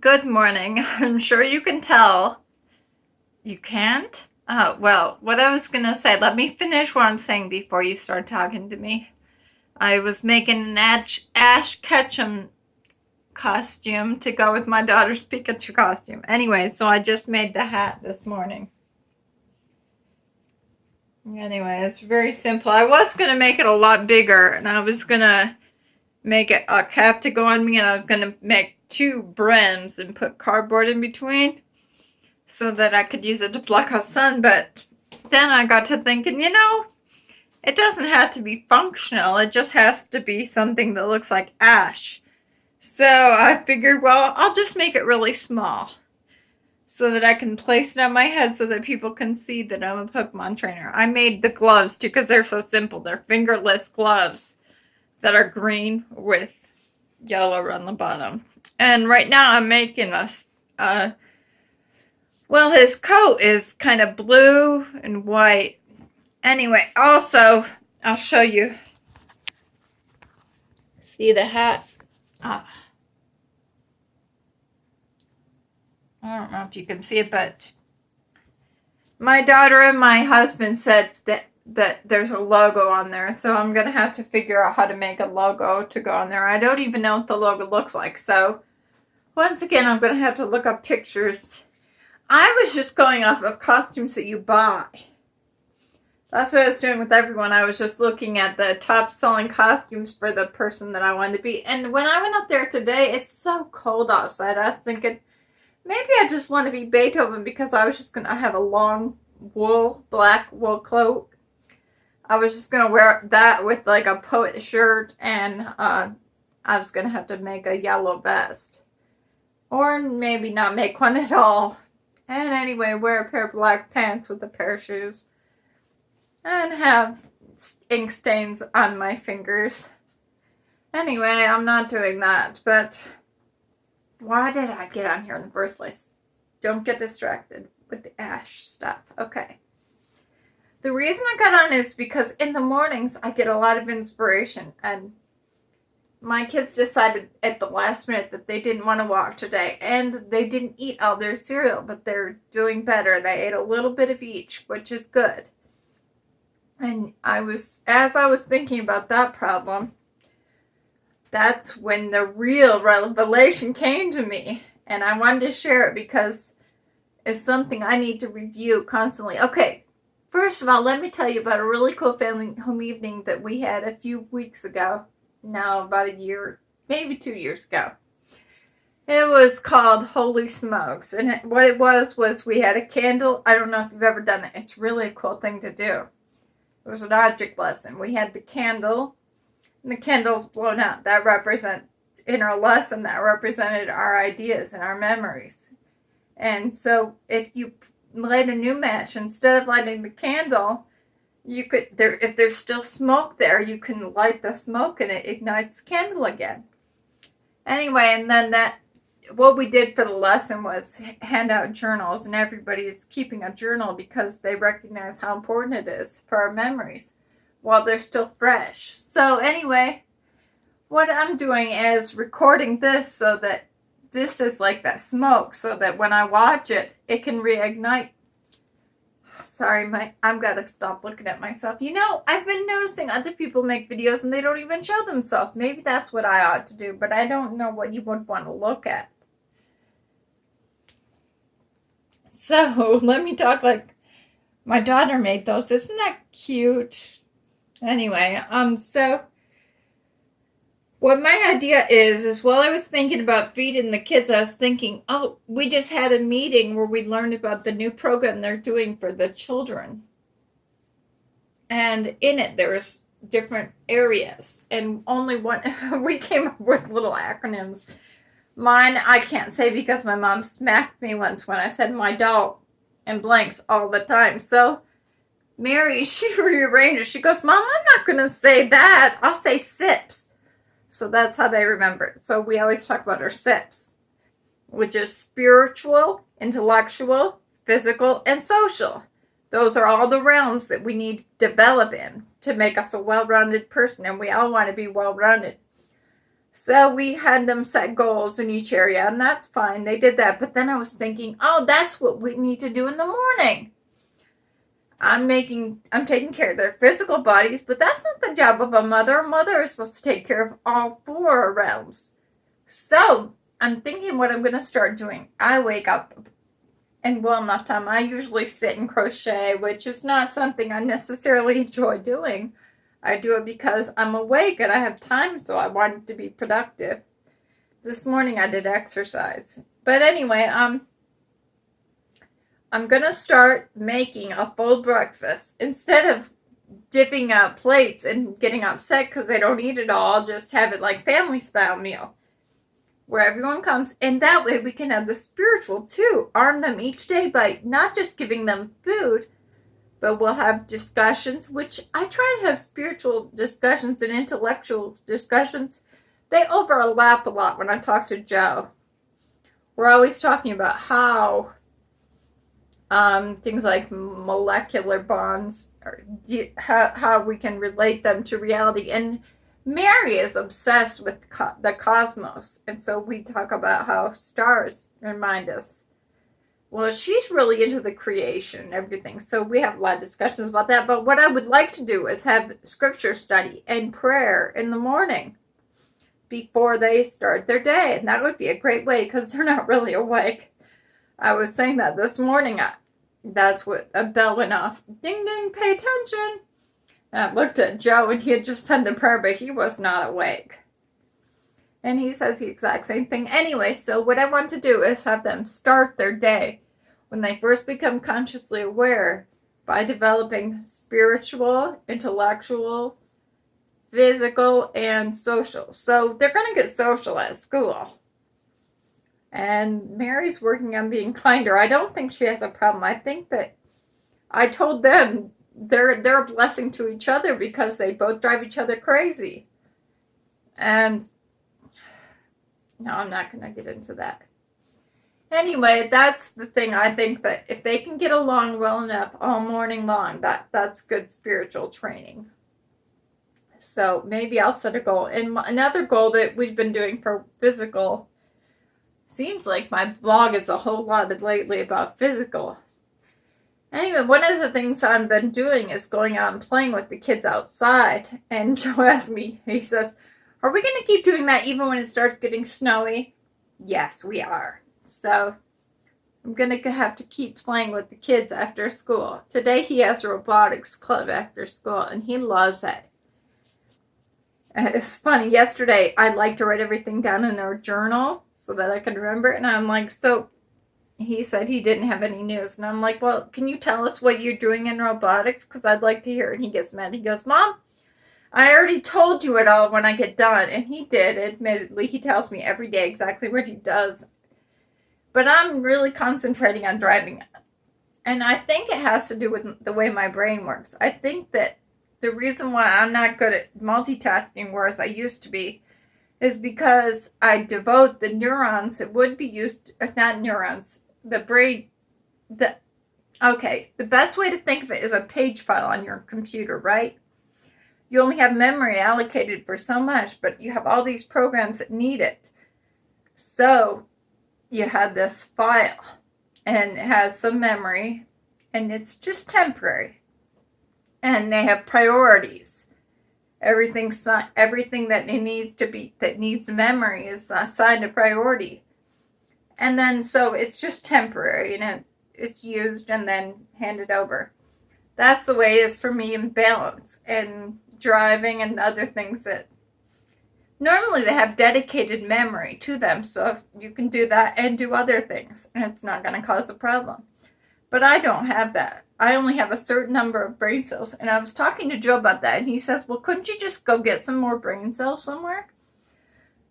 Good morning. I'm sure you can tell. You can't? Well, what I was gonna say, let me finish what I'm saying before you start talking to me. I was making an Ash Ketchum costume to go with my daughter's Pikachu costume. Anyway, so I just made the hat this morning. Anyway, it's very simple. I was gonna make it a lot bigger, and I was gonna make it a cap to go on me, and I was gonna make two brims and put cardboard in between so that I could use it to block out sun. But then I got to thinking, it doesn't have to be functional. It just has to be something that looks like ash. So I figured, well, I'll just make it really small so that I can place it on my head so that people can see that I'm a Pokemon trainer. I made the gloves too because they're so simple. They're fingerless gloves that are green with yellow on the bottom. And right now I'm making well, his coat is kind of blue and white. Anyway, also, I'll show you. See the hat? I don't know if you can see it, but my daughter and my husband said that there's a logo on there, so I'm going to have to figure out how to make a logo to go on there. I don't even know what the logo looks like, so once again, I'm going to have to look up pictures. I was just going off of costumes that you buy. That's what I was doing with everyone. I was just looking at the top selling costumes for the person that I wanted to be. And when I went up there today, it's so cold outside. I was thinking, maybe I just want to be Beethoven because I was just going to have a long black wool coat. I was just going to wear that with like a poet shirt, and I was going to have to make a yellow vest. Or maybe not make one at all. And anyway, wear a pair of black pants with a pair of shoes. And have ink stains on my fingers. Anyway, I'm not doing that, but why did I get on here in the first place? Don't get distracted with the ash stuff. Okay. The reason I got on is because in the mornings I get a lot of inspiration, and my kids decided at the last minute that they didn't want to walk today, and they didn't eat all their cereal, but they're doing better. They ate a little bit of each, which is good. And as I was thinking about that problem, that's when the real revelation came to me. And I wanted to share it because it's something I need to review constantly. Okay, first of all, let me tell you about a really cool family home evening that we had a few weeks ago. Now, about a year, maybe 2 years ago. It was called Holy Smokes. And what it was we had a candle. I don't know if you've ever done it. It's really a cool thing to do. It was an object lesson. We had the candle, and the candle's blown out. In our lesson, that represented our ideas and our memories. And so if you light a new match, instead of lighting the candle, if there's still smoke there, you can light the smoke and it ignites the candle again. Anyway, and then what we did for the lesson was hand out journals, and everybody's keeping a journal because they recognize how important it is for our memories while they're still fresh. So anyway, what I'm doing is recording this so that this is like that smoke, so that when I watch it, it can reignite. Sorry, I'm gotta stop looking at myself. I've been noticing other people make videos and they don't even show themselves. Maybe that's what I ought to do, but I don't know what you would want to look at. So, let me talk like my daughter made those. Isn't that cute? Anyway, so what my idea is while I was thinking about feeding the kids, I was thinking, we just had a meeting where we learned about the new program they're doing for the children. And in it, there's different areas. And only one, we came up with little acronyms. Mine, I can't say because my mom smacked me once when I said my dog and blanks all the time. So Mary, she rearranged it. She goes, Mom, I'm not going to say that. I'll say SIPS. So that's how they remember it. So we always talk about our SIPS, which is spiritual, intellectual, physical, and social. Those are all the realms that we need to develop in to make us a well-rounded person, and we all want to be well-rounded. So we had them set goals in each area, and that's fine. They did that. But then I was thinking, oh, that's what we need to do in the morning. I'm taking care of their physical bodies, but that's not the job of a mother. A mother is supposed to take care of all four realms. So I'm thinking what I'm going to start doing. I wake up and well enough time. I usually sit and crochet, which is not something I necessarily enjoy doing. I do it because I'm awake and I have time, so I want it to be productive. This morning I did exercise. But anyway, I'm going to start making a full breakfast. Instead of dipping out plates and getting upset because they don't eat it all, I'll just have it like family style meal where everyone comes, and that way we can have the spiritual too. Arm them each day by not just giving them food, but we'll have discussions, which I try to have spiritual discussions and intellectual discussions. They overlap a lot when I talk to Joe. We're always talking about how things like molecular bonds, or how we can relate them to reality. And Mary is obsessed with the cosmos, and so we talk about how stars remind us. Well, she's really into the creation and everything, so we have a lot of discussions about that. But what I would like to do is have scripture study and prayer in the morning before they start their day, and that would be a great way because they're not really awake. I was saying that this morning. That's what a bell went off. Ding, ding, pay attention. And I looked at Joe, and he had just said the prayer, but he was not awake. And he says the exact same thing. Anyway, so what I want to do is have them start their day when they first become consciously aware by developing spiritual, intellectual, physical, and social. So they're going to get social at school. And Mary's working on being kinder. I don't think she has a problem. I think that I told them they're a blessing to each other because they both drive each other crazy. And no, I'm not going to get into that. Anyway, that's the thing. I think that if they can get along well enough all morning long, that's good spiritual training. So maybe I'll set a goal. And another goal that we've been doing for physical, seems like my blog is a whole lot lately about physical. Anyway, one of the things I've been doing is going out and playing with the kids outside. And Joe asked me, he says, are we going to keep doing that even when it starts getting snowy? Yes, we are. So I'm going to have to keep playing with the kids after school. Today he has a robotics club after school, and he loves it. It was funny. Yesterday, I like to write everything down in their journal so that I can remember. And I'm like, so he said he didn't have any news. And I'm like, well, can you tell us what you're doing in robotics? Because I'd like to hear it. And he gets mad. He goes, Mom, I already told you it all when I get done. And he did, admittedly. He tells me every day exactly what he does. But I'm really concentrating on driving. And I think it has to do with the way my brain works. I think that the reason why I'm not good at multitasking, whereas I used to be, is because I devote the neurons that would be used, not neurons, the brain, the best way to think of it is a page file on your computer, right? You only have memory allocated for so much, but you have all these programs that need it. So you have this file, and it has some memory, and it's just temporary. And they have priorities. Everything that needs memory is assigned a priority. And then so it's just temporary, and it's used and then handed over. That's the way it is for me in balance and driving and other things that normally they have dedicated memory to them, so you can do that and do other things, and it's not going to cause a problem. But I don't have that. I only have a certain number of brain cells. And I was talking to Joe about that, and he says, well, couldn't you just go get some more brain cells somewhere?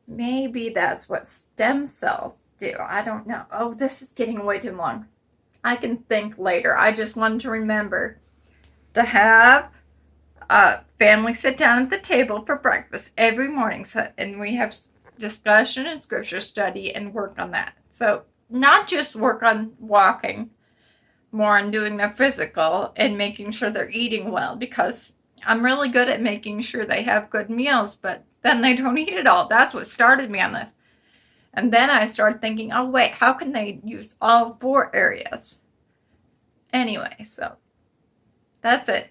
Maybe that's what stem cells do. I don't know. Oh, this is getting way too long. I can think later. I just wanted to remember to have a family sit down at the table for breakfast every morning. And we have discussion and scripture study and work on that. So not just work on walking, more on doing their physical and making sure they're eating well, because I'm really good at making sure they have good meals, but then they don't need it all. That's what started me on this. And then I started thinking, oh wait, how can they use all 4 areas? Anyway, so that's it.